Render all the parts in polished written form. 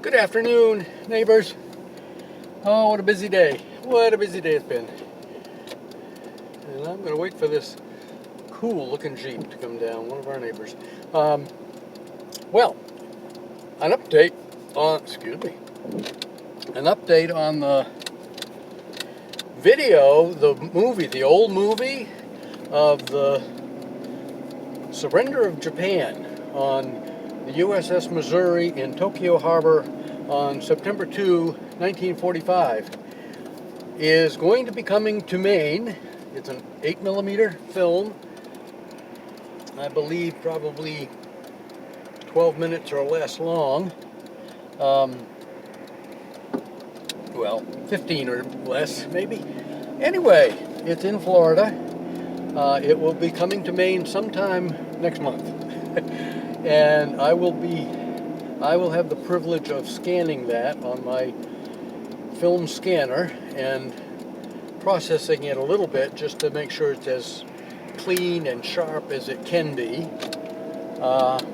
Good afternoon, neighbors. Oh, what a busy day. What a busy day it's been. And I'm going to wait for this cool looking Jeep to come down, one of our neighbors. Well, an update on the video, the old movie of the surrender of Japan on the USS Missouri in Tokyo Harbor on September 2, 1945, is going to be coming to Maine. It's an 8mm film, I believe probably 12 minutes or less long. Well, 15 or less, maybe. Anyway, it's in Florida. It will be coming to Maine sometime next month. And I will have the privilege of scanning that on my film scanner and processing it a little bit just to make sure it's as clean and sharp as it can be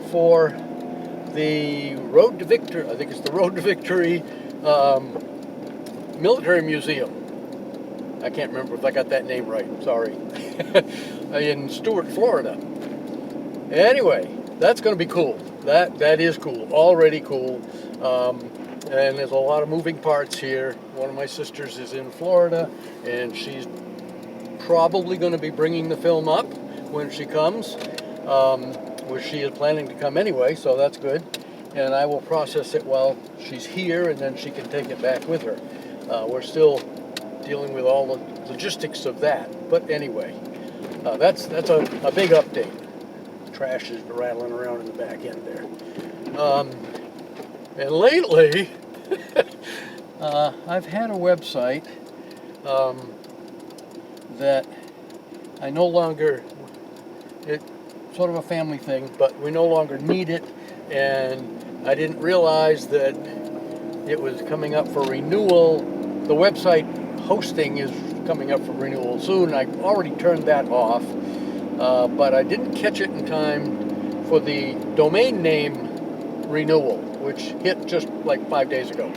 for the Road to Victory, I think it's the Road to Victory Military Museum. I can't remember if I got that name right, sorry. In Stuart, Florida. Anyway, that's going to be cool. That is cool, already cool. And there's a lot of moving parts here. One of my sisters is in Florida, and she's probably going to be bringing the film up when she comes, which she is planning to come anyway, so that's good. And I will process it while she's here, and then she can take it back with her. We're still dealing with all the logistics of that. But anyway, that's a big update. Trash is rattling around in the back end there. And lately, I've had a website that I no longer, it's sort of a family thing, but we no longer need it, and I didn't realize that it was coming up for renewal. The website hosting is coming up for renewal soon. I already turned that off, but I didn't catch it in time for the domain name renewal, which hit just like 5 days ago.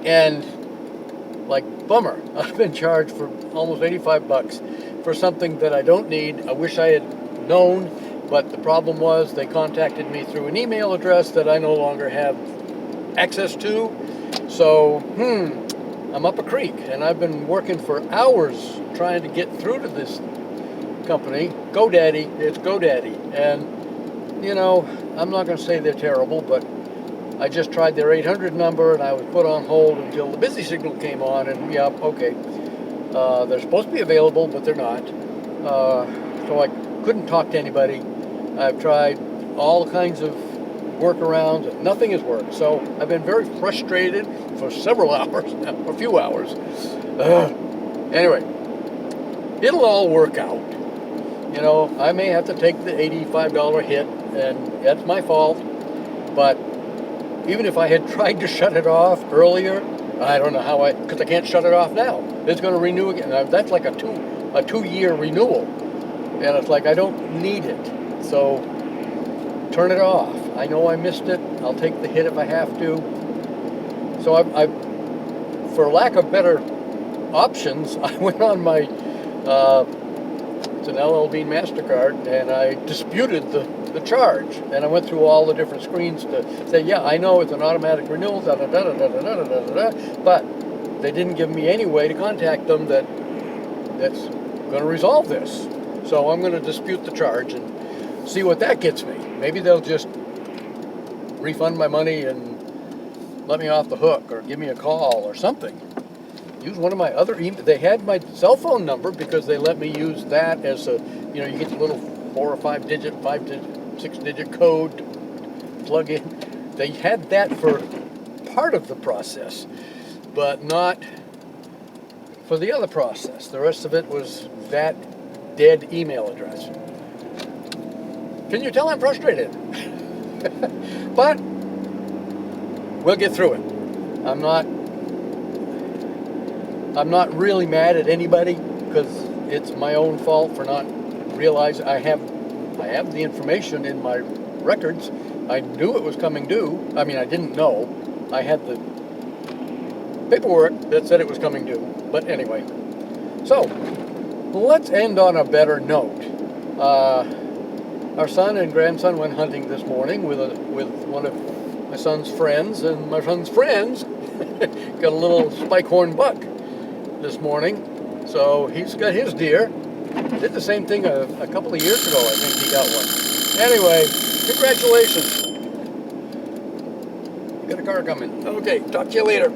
And like, bummer, I've been charged for almost $85 for something that I don't need. I wish I had known, but the problem was they contacted me through an email address that I no longer have access to. So, I'm up a creek, and I've been working for hours trying to get through to this company, GoDaddy. It's GoDaddy, and you know, I'm not going to say they're terrible, but I just tried their 800 number, and I was put on hold until the busy signal came on, and yeah, okay, they're supposed to be available, but they're not. So I couldn't talk to anybody. I've tried all kinds of workarounds, and nothing has worked. So I've been very frustrated for several hours, a few hours. Anyway, it'll all work out. You know, I may have to take the $85 hit, and that's my fault. But even if I had tried to shut it off earlier, I don't know because I can't shut it off now. It's going to renew again. That's like a 2-year renewal. And it's like, I don't need it. So turn it off. I know I missed it. I'll take the hit if I have to. So I for lack of better options, I went on my, it's an LL Bean MasterCard, and I disputed the charge. And I went through all the different screens to say, yeah, I know it's an automatic renewal, but they didn't give me any way to contact them that's going to resolve this. So I'm going to dispute the charge and see what that gets me. Maybe they'll just refund my money and let me off the hook, or give me a call or something. Use one of my other emails. They had my cell phone number because they let me use that as a, you know, you get the little 4 or 5 digit, 6 digit code to plug in. They had that for part of the process, but not for the other process. The rest of it was that dead email address. Can you tell I'm frustrated? But we'll get through it. I'm not really mad at anybody, because it's my own fault for not realizing I have the information in my records, I knew it was coming due. I mean, I didn't know. I had the paperwork that said it was coming due. But anyway, so let's end on a better note. Our son and grandson went hunting this morning with one of my son's friends, and my son's friends got a little spike-horn buck this morning. So he's got his deer. Did the same thing a couple of years ago. I think he got one. Anyway, congratulations. Got a car coming. Okay, talk to you later.